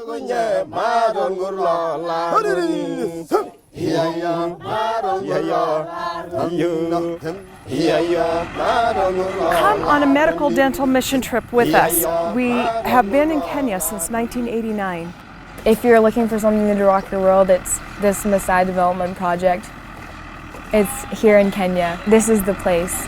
Come on a medical dental mission trip with us. We have been in Kenya since 1989. If you're looking for something to rock your world, it's this Maasai development project. It's here in Kenya. This is the place.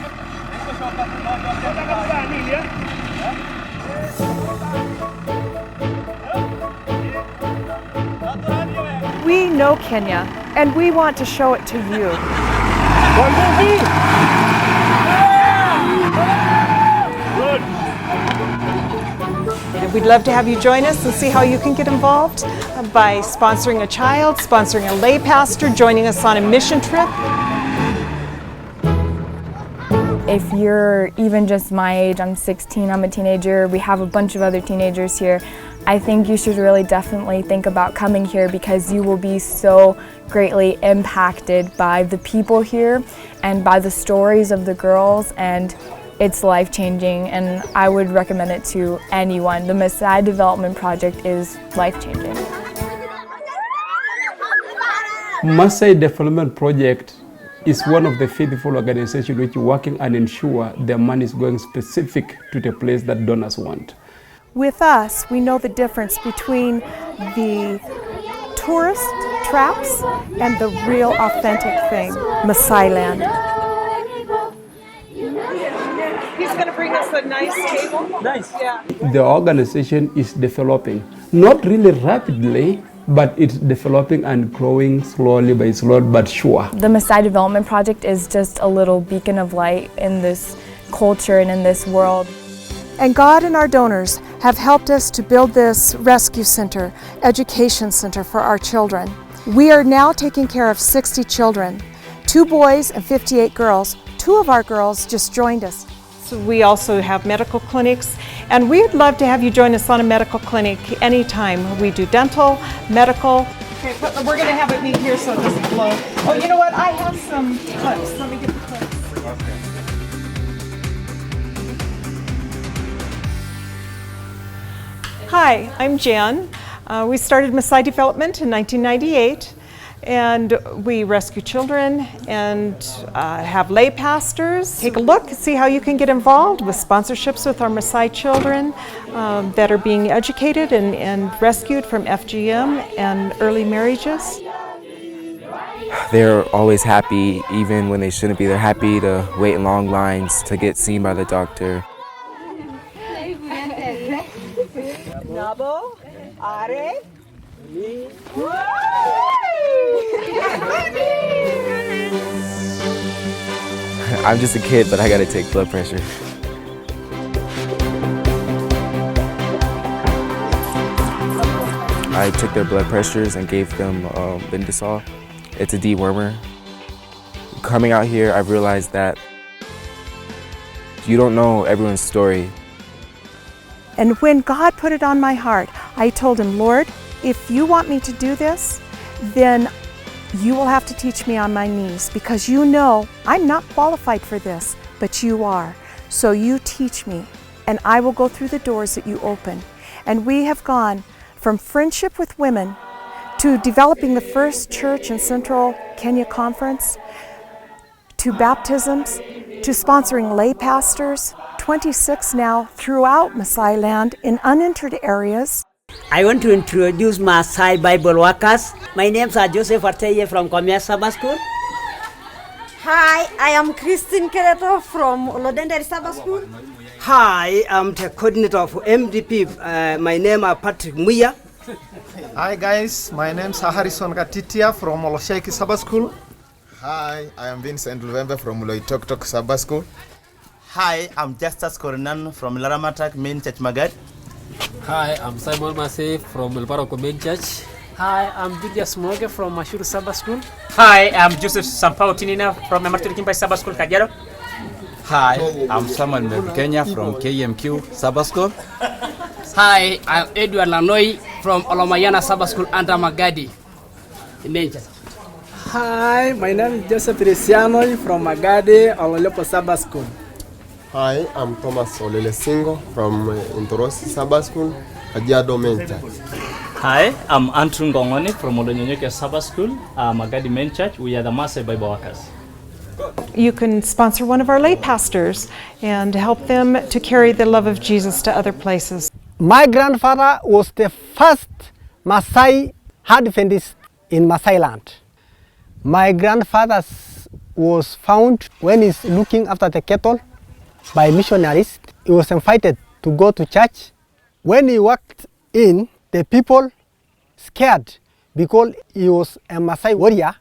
We know Kenya, and we want to show it to you. We'd love to have you join us and see how you can get involved by sponsoring a child, sponsoring a lay pastor, joining us on a mission trip. If you're even just my age, I'm 16, I'm a teenager, we have a bunch of other teenagers here, I think you should really definitely think about coming here because you will be so greatly impacted by the people here and by the stories of the girls, and it's life-changing, and I would recommend it to anyone. The Maasai Development Project is life-changing. Maasai Development Project is one of the faithful organizations which are working and ensure their money is going specific to the place that donors want. With us, we know the difference between the tourist traps and the real authentic thing, Maasai land. He's going to bring us a nice table. Nice. Yeah. The organization is developing, not really rapidly, but it's developing and growing slowly but sure. The Maasai Development Project is just a little beacon of light in this culture and in this world. And God and our donors have helped us to build this rescue center, education center for our children. We are now taking care of 60 children, 2 boys and 58 girls. 2 of our girls just joined us. So we also have medical clinics, and we'd love to have you join us on a medical clinic anytime. We do dental, medical. Okay, but we're going to have it meet here so it doesn't blow. Oh, you know what? I have some clips. Let me get the clips. Hi, I'm Jan. We started Maasai Development in 1998. And we rescue children and have lay pastors. Take a look, see how you can get involved with sponsorships with our Maasai children that are being educated and rescued from FGM and early marriages. They're always happy, even when they shouldn't be. They're happy to wait in long lines to get seen by the doctor. Nabo, Are. I'm just a kid, but I gotta take blood pressure. I took their blood pressures and gave them Bindisol. It's a dewormer. Coming out here, I've realized that you don't know everyone's story. And when God put it on my heart, I told him, Lord, if you want me to do this, then you will have to teach me on my knees, because you know I'm not qualified for this, but you are. So you teach me, and I will go through the doors that you open. And we have gone from friendship with women to developing the first church in Central Kenya Conference, to baptisms, to sponsoring lay pastors, 26 now throughout Maasai land in unentered areas. I want to introduce Maasai Bible workers. My name is Joseph Arteye from Kwamia Sabbath School. Hi, I am Christine Kereto from Olodendere Sabbath School. Hi, I'm the coordinator of MDP. My name is Patrick Muya. Hi guys, my name is Harrison Katitia from Olosheki Sabbath School. Hi, I am Vincent Luvembe from Loitoktok Sabbath School. Hi, I'm Justus Korinan from Laramatak Main Church Magad. Hi, I'm Simon Maasai from Elbaroko Main Church. Hi, I'm Julius Moge from Mashuru Sabbath School. Hi, I'm Joseph Sampao Tinina from Emarturi Kimpai Sabbath School, Kajiado. Hi, I'm Samuel Kenya from KMQ Sabbath School. Hi, I'm Edward Lanoi from Olomayana Sabbath School under Magadi in Manchester. Hi, my name is Joseph Resiano from Magadi Ololepo Sabbath School. Hi, I'm Thomas Olele Singo from Intorosi Sabbath School, Kajiado Main Church. Hi, I'm Andrew Ngongoni from Olonyonyoke Sabbath School, Magadi Main Church. We are the Maasai Bible workers. You can sponsor one of our lay pastors and help them to carry the love of Jesus to other places. My grandfather was the first Maasai Adventist in Maasai land. My grandfather was found when he's looking after the cattle by missionaries. He was invited to go to church. When he walked in, the people scared because he was a Maasai warrior,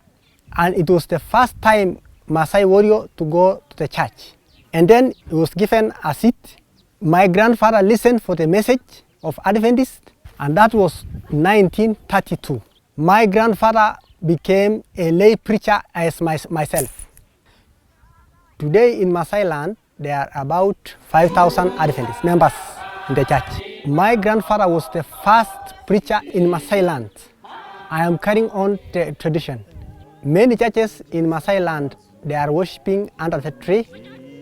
and it was the first time Maasai warrior to go to the church. And then he was given a seat. My grandfather listened for the message of Adventist, and that was 1932. My grandfather became a lay preacher as myself. Today in Maasai land, there are about 5,000 Adventist members in the church. My grandfather was the first preacher in Maasai land. I am carrying on the tradition. Many churches in Maasai land, they are worshiping under the tree.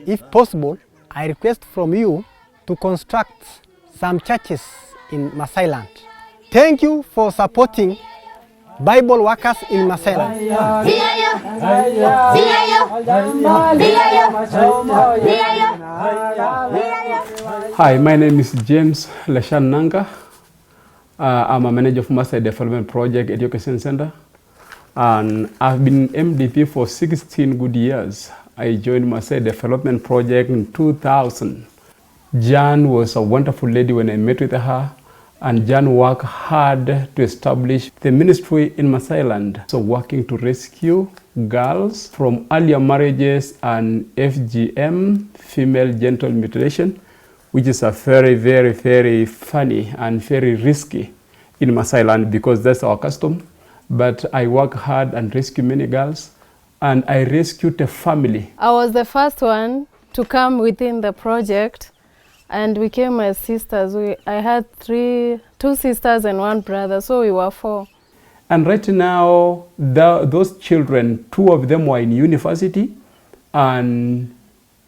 If possible, I request from you to construct some churches in Maasai land. Thank you for supporting Bible workers in Maasai land. Hi, my name is James Latsha. I'm a manager of Maasai Development Project Education Center, and I've been MDP for 16 good years. I joined Maasai Development Project in 2000. Joan was a wonderful lady when I met with her, and Joan worked hard to establish the ministry in Maasai land, so working to rescue girls from earlier marriages and FGM, female genital mutilation, which is a very, very, very funny and very risky in Maasai land because that's our custom. But I work hard and rescue many girls, and I rescued a family. I was the first one to come within the project, and we came as sisters. I had two sisters and one brother, so we were 4. And right now, those children, 2 of them were in university, and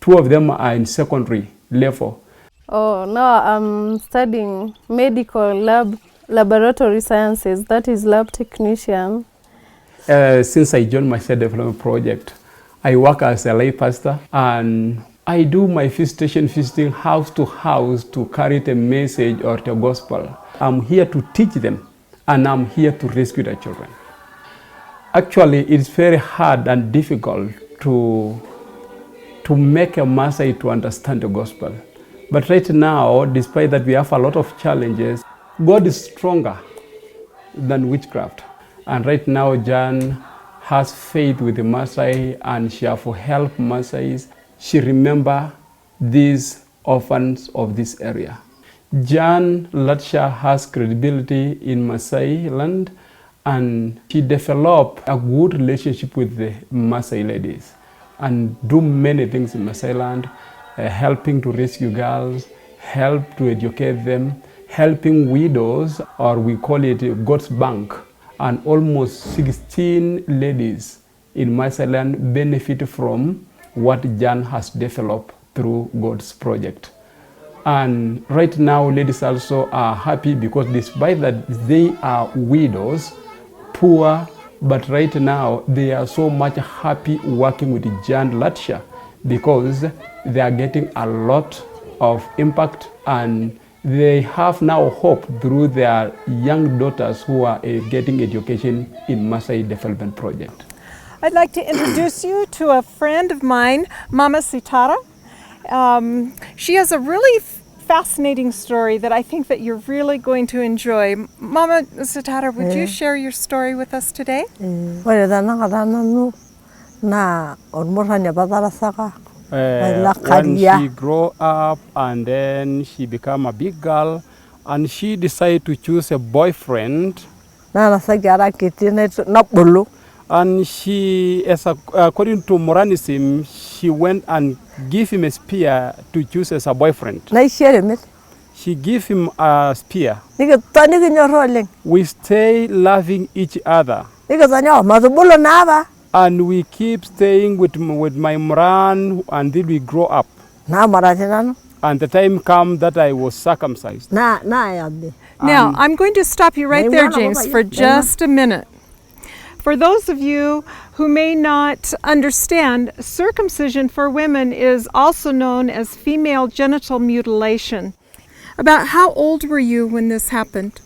2 of them are in secondary level. Oh, now I'm studying laboratory sciences, that is lab technician. Since I joined my self-development project, I work as a lay pastor, and I do my visiting house to house to carry the message or the gospel. I'm here to teach them, and I'm here to rescue the children. Actually, it's very hard and difficult to make a Maasai to understand the gospel. But right now, despite that we have a lot of challenges, God is stronger than witchcraft. And right now, Joan has faith with the Maasai, and she has helped Maasais. She remembers these orphans of this area. Joan Latsha has credibility in Maasai land, and she developed a good relationship with the Maasai ladies and do many things in Maasai land, helping to rescue girls, help to educate them, helping widows, or we call it God's Bank, and almost 16 ladies in Maasai land benefit from what Joan has developed through God's project. And right now, ladies also are happy because despite that they are widows, poor, but right now they are so much happy working with Joan Latsha because they are getting a lot of impact, and they have now hope through their young daughters who are getting education in Maasai Development Project. I'd like to introduce you to a friend of mine, Mama Sitara. She has a really fascinating story that I think that you're really going to enjoy. Mama Sitara, would you share your story with us today? When she grew up and then she became a big girl, and she decided to choose a boyfriend. And she, according to Moranism, she went and gave him a spear to choose as a boyfriend. She gave him a spear. We stay loving each other. And we keep staying with my Moran until we grow up. And the time came that I was circumcised. Now, I'm going to stop you right there, James, for just a minute. For those of you who may not understand, circumcision for women is also known as female genital mutilation. About how old were you when this happened?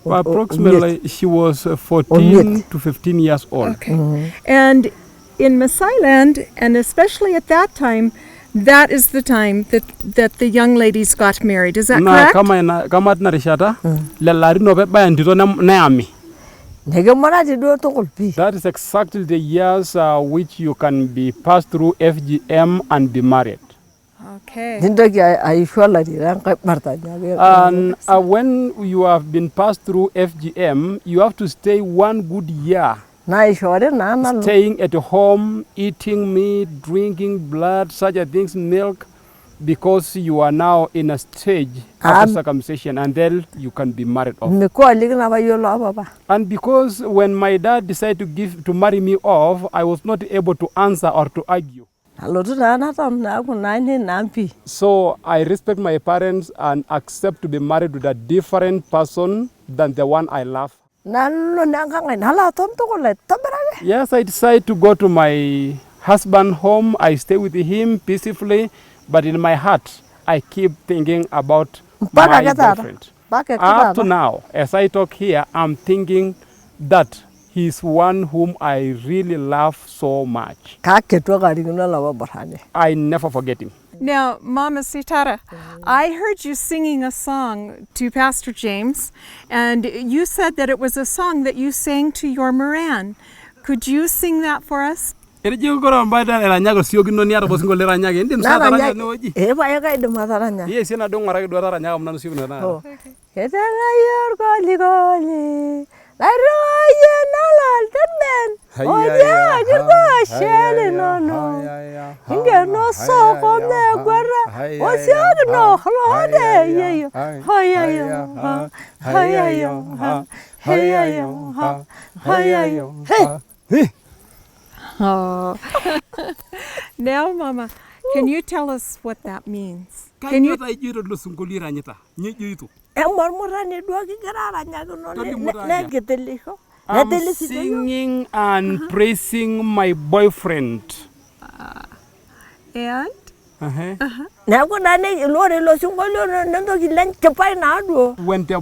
Approximately, she was 14 to 15 years old. Okay. And in Maasai land, and especially at that time, that is the time that the young ladies got married. Is that correct? That is exactly the years which you can be passed through FGM and be married. Okay. And when you have been passed through FGM, you have to stay 1 good year. Staying at home, eating meat, drinking blood, such a things, milk, because you are now in a stage after circumcision, and then you can be married off. And because when my dad decided to marry me off, I was not able to answer or to argue. So I respect my parents and accept to be married with a different person than the one I love. Yes, I decided to go to my husband's home. I stay with him peacefully, but in my heart, I keep thinking about my boyfriend. Up to now, as I talk here, I'm thinking that he's one whom I really love so much. I never forget him. Now, Mama Sitara, I heard you singing a song to Pastor James, and you said that it was a song that you sang to your Moran. Could you sing that for us? Yes, Oh. Now, Mama, can you tell us what that means? Can you? I'm singing and praising my boyfriend. And? When the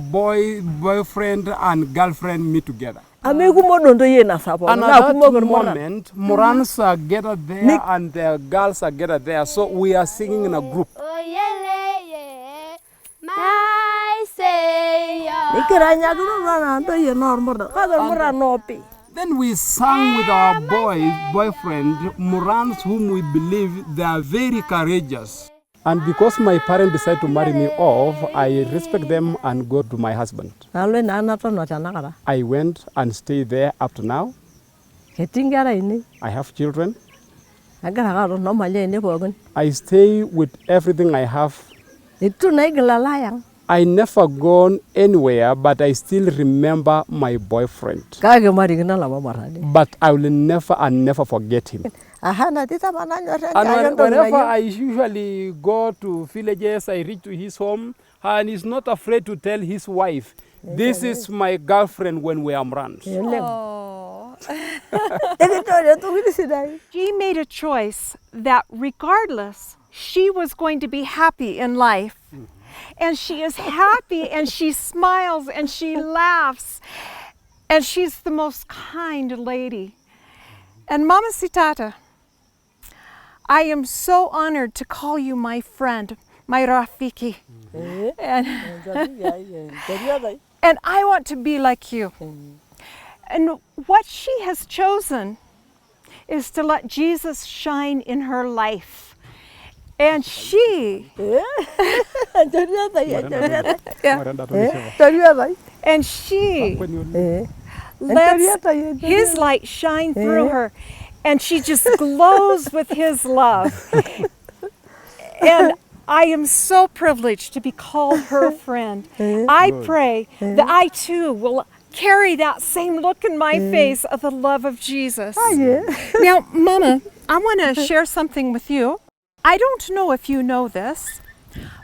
boyfriend and girlfriend meet together. And at that moment, Morans are gathered there and the girls are gathered there. So we are singing in a group. Then we sang with our boyfriend, Morans, whom we believe they are very courageous. And because my parents decided to marry me off, I respect them and go to my husband. I went and stayed there up to now. I have children. I stay with everything I have. I never gone anywhere, but I still remember my boyfriend. But I will never forget him. And whenever I usually go to villages, I reach to his home, and he's not afraid to tell his wife, this is my girlfriend when we are Morans. Oh. She made a choice that regardless, she was going to be happy in life. And she is happy, and she smiles, and she laughs, and she's the most kind lady. And Mama Sitata, I am so honored to call you my friend, my Rafiki. And I want to be like you. And what she has chosen is to let Jesus shine in her life. And she lets his light shine through her, and she just glows with his love. And I am so privileged to be called her friend. I pray that I too will carry that same look in my face of the love of Jesus. Now, Mama, I want to share something with you. I don't know if you know this,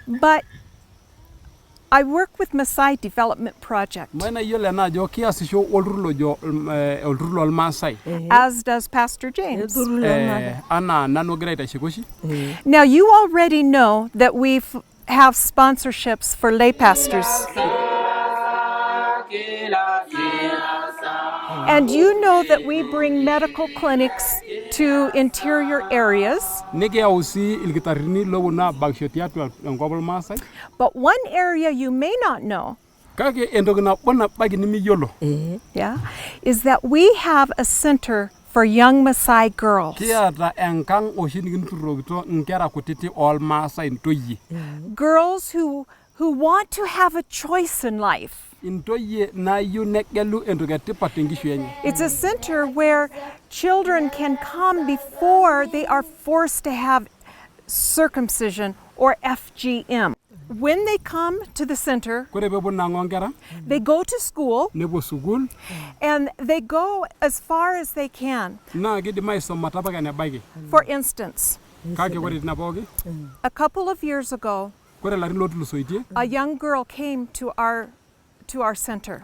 but I work with Maasai Development Project. As does Pastor James. Now you already know that we have sponsorships for lay pastors. And you know that we bring medical clinics to interior areas. But one area you may not know, is that we have a center for young Maasai girls. Girls who want to have a choice in life. It's a center where children can come before they are forced to have circumcision or FGM. When they come to the center, they go to school and they go as far as they can. For instance, a couple of years ago, a young girl came to our center.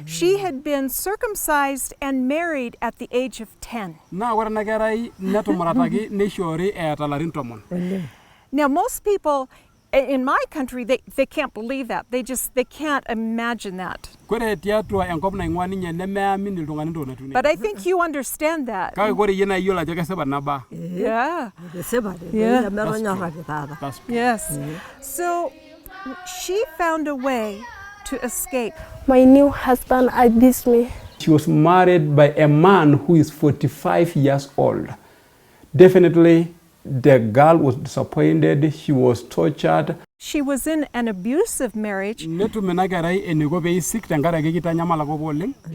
She had been circumcised and married at the age of 10. Now most people in my country, they can't believe that. They can't imagine that. But I think you understand that. Yeah. Yes. So she found a way to escape. My new husband abused me. She was married by a man who is 45 years old. Definitely, the girl was disappointed. She was tortured. She was in an abusive marriage.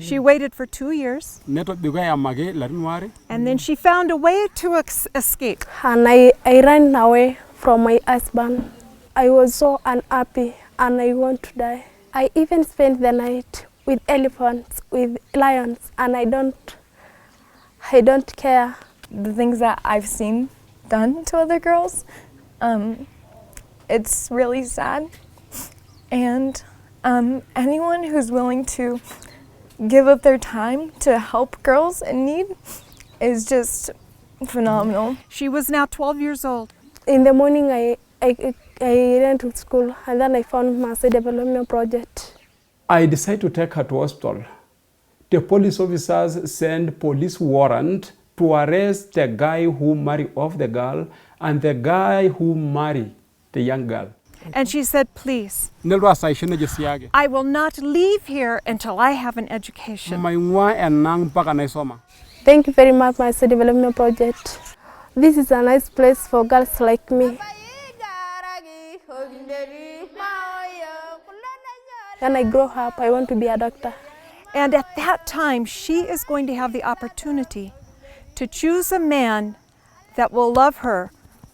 She waited for 2 years. And then she found a way to escape. And I ran away from my husband. I was so unhappy and I want to die. I even spent the night with elephants, with lions, and I don't care. The things that I've seen done to other girls, it's really sad. And anyone who's willing to give up their time to help girls in need is just phenomenal. She was now 12 years old. In the morning, I went to school and then I found Maasai Development Project. I decided to take her to hospital. The police officers sent police warrant to arrest the guy who married off the girl and the guy who married the young girl. And she said, please, I will not leave here until I have an education. Thank you very much, Maasai Development Project. This is a nice place for girls like me. When I grow up, I want to be a doctor. And at that time, she is going to have the opportunity to choose a man that will love her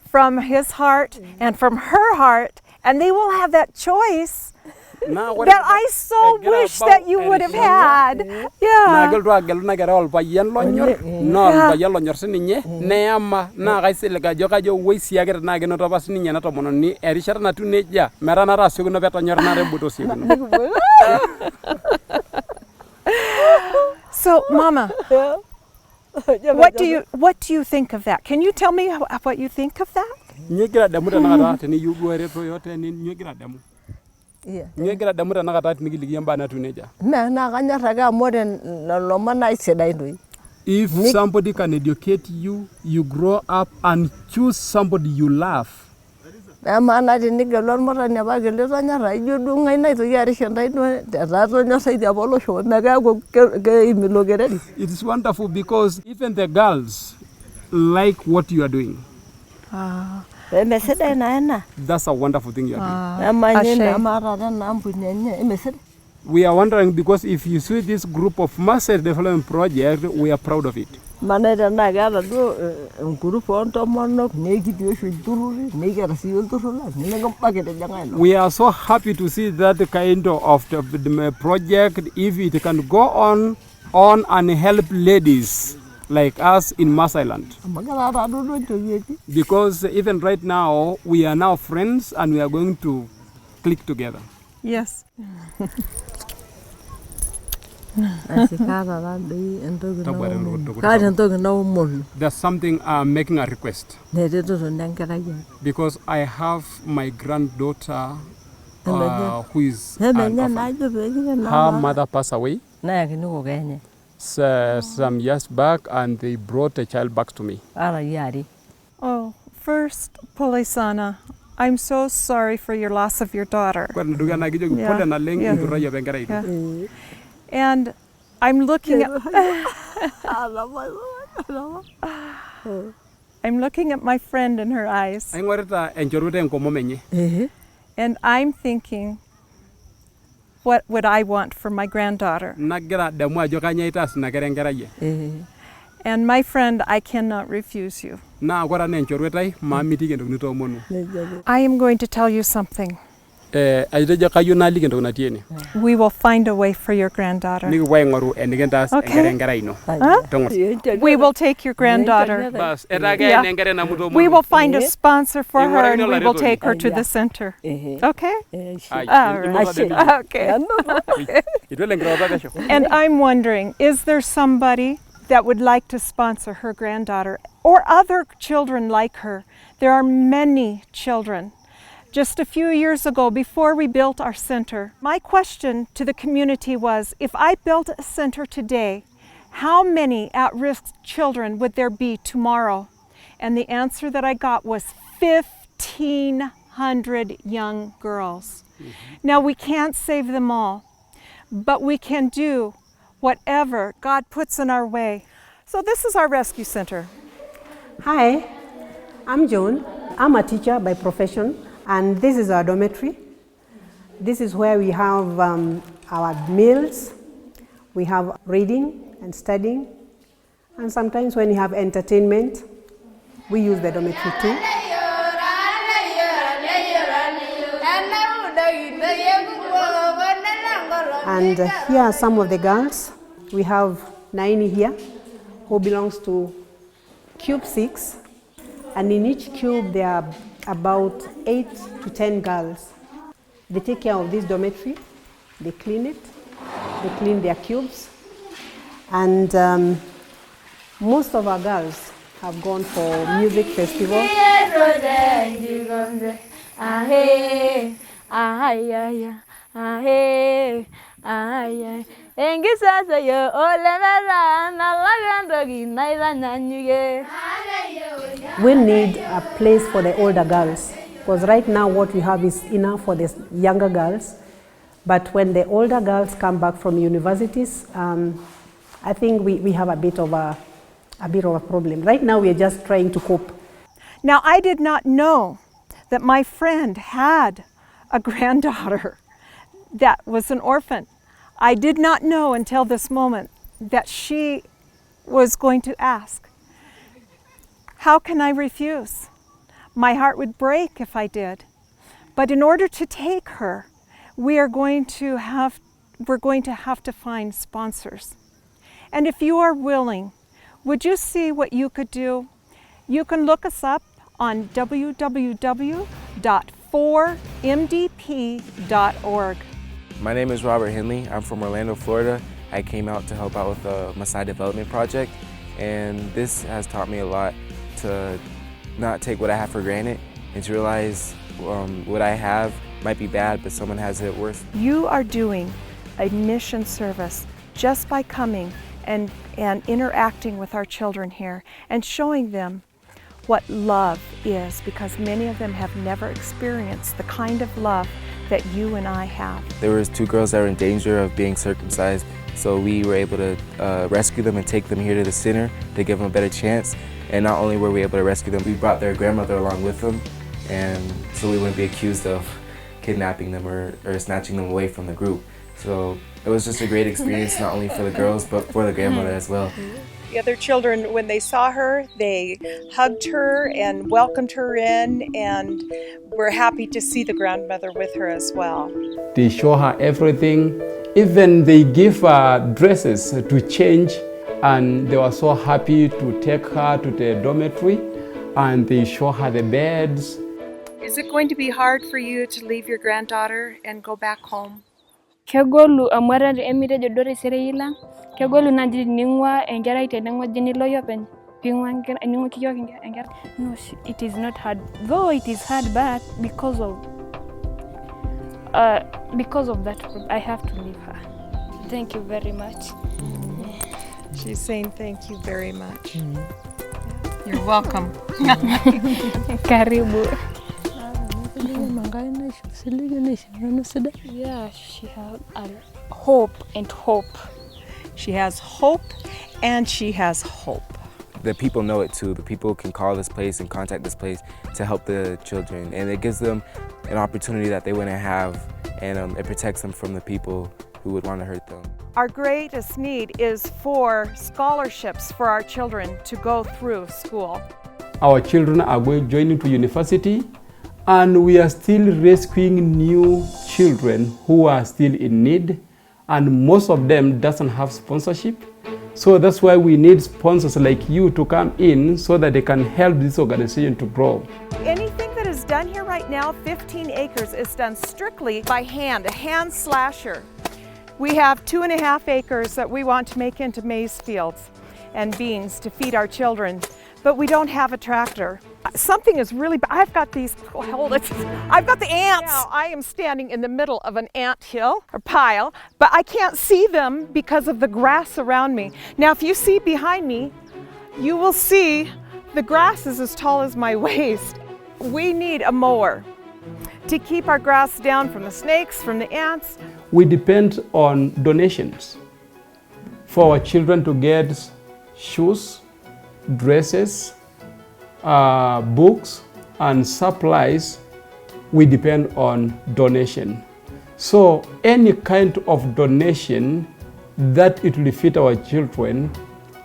from his heart and from her heart, and they will have that choice that I so wish that you would have had. Yeah. So, Mama, what do you think of that? Can you tell me what you think of that? If somebody can educate you, you grow up and choose somebody you love. If It is wonderful because even the girls like what you are doing. That's a wonderful thing you are doing. We are wondering because if you see this group of Maasai Development Project, we are proud of it. We are so happy to see that kind of the project, if it can go on and help ladies like us in Maasai land. Because even right now, we are now friends and we are going to click together. Yes. There's something I'm making a request. Because I have my granddaughter who is an orphan. Her mother passed away some years back, and they brought a child back to me. Oh, first, Pole Sana, I'm so sorry for your loss of your daughter. And I'm looking at I'm looking at my friend in her eyes. And I'm thinking, what would I want for my granddaughter? And my friend, I cannot refuse you. I am going to tell you something. We will find a way for your granddaughter. Okay? Huh? We will take your granddaughter. Yeah. We will find a sponsor for her and we will take her to the center. Okay? All right. Okay. And I'm wondering, is there somebody that would like to sponsor her granddaughter or other children like her? There are many children. Just a few years ago, before we built our center, my question to the community was, if I built a center today, how many at-risk children would there be tomorrow? And the answer that I got was 1,500 young girls. Now, we can't save them all, but we can do whatever God puts in our way. So this is our rescue center. Hi, I'm Joan. I'm a teacher by profession. And this is our dormitory. This is where we have our meals, we have reading and studying, and sometimes when we have entertainment, we use the dormitory too. And here are some of the girls. We have Naini here, who belongs to Cube 6, and in each cube there are about 8 to 10 girls. They take care of this dormitory, they clean it, they clean their cubes, and most of our girls have gone for music festival. We need a place for the older girls, because right now what we have is enough for the younger girls. But when the older girls come back from universities, I think we have a bit of a problem. Right now we are just trying to cope. Now, I did not know that my friend had a granddaughter that was an orphan. I did not know until this moment that she was going to ask. How can I refuse? My heart would break if I did. But in order to take her, we're going to have to find sponsors. And if you are willing, would you see what you could do? You can look us up on www.4mdp.org. My name is Robert Henley. I'm from Orlando, Florida. I came out to help out with the Maasai development project, and this has taught me a lot to not take what I have for granted and to realize what I have might be bad, but someone has it worse. You are doing a mission service just by coming and interacting with our children here and showing them what love is, because many of them have never experienced the kind of love that you and I have. There was 2 girls that were in danger of being circumcised, so we were able to rescue them and take them here to the center to give them a better chance. And not only were we able to rescue them, we brought their grandmother along with them, and so we wouldn't be accused of kidnapping them or snatching them away from the group. So it was just a great experience, not only for the girls, but for the grandmother as well. The other children, when they saw her, they hugged her and welcomed her in, and we're happy to see the grandmother with her as well. They show her everything. Even they give her dresses to change and they were so happy to take her to the dormitory, and they show her the beds. Is it going to be hard for you to leave your granddaughter and go back home? Kegolu amwara emire jodore sereila. Kegolu najiri ningwa engera itenengwa jini loyo pen. Pingwa engera ningwa kiyo engera. No, it is not hard. Though it is hard, but because of that, I have to leave her. Thank you very much. She's saying thank you very much. You're welcome. Karibu. Yeah, she has hope and hope. She has hope and she has hope. The people know it too. The people can call this place and contact this place to help the children, and it gives them an opportunity that they wouldn't have, and it protects them from the people who would want to hurt them. Our greatest need is for scholarships for our children to go through school. Our children are joining to university, and we are still rescuing new children who are still in need, and most of them doesn't have sponsorship. So that's why we need sponsors like you to come in so that they can help this organization to grow. Anything that is done here right now, 15 acres, is done strictly by hand, a hand slasher. We have 2.5 acres that we want to make into maize fields and beans to feed our children, but we don't have a tractor. Something is really, I've got these, hold it, I've got the ants. Now I am standing in the middle of an ant hill or pile, but I can't see them because of the grass around me. Now if you see behind me, you will see the grass is as tall as my waist. We need a mower to keep our grass down from the snakes, from the ants. We depend on donations for our children to get shoes, dresses, books and supplies. We depend on donation. So any kind of donation that it will fit our children,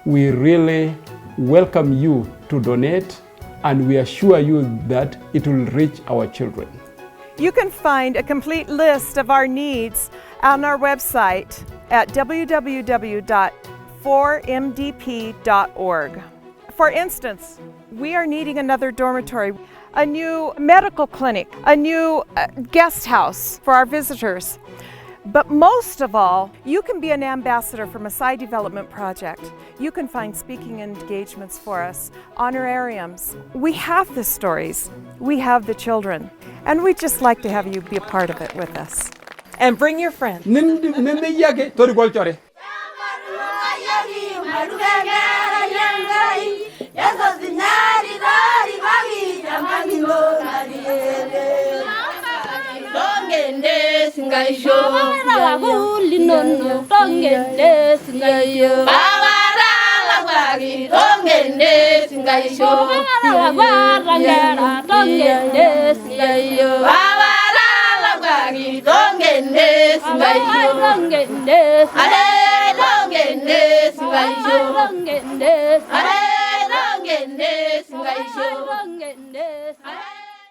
we really welcome you to donate, and we assure you that it will reach our children. You can find a complete list of our needs on our website at www.4mdp.org. For instance, we are needing another dormitory, a new medical clinic, a new guest house for our visitors. But most of all, you can be an ambassador for Maasai Development Project. You can find speaking engagements for us, honorariums. We have the stories, we have the children, and we'd just like to have you be a part of it with us. And bring your friends. Tongende singaisho la guli nono tongende singaisho bawara la gwagi tongende singaisho la gwara ngara tongende singaisho bawara la gwagi tongende singaisho tongende ale tongende singaisho tongende ale tongende singaisho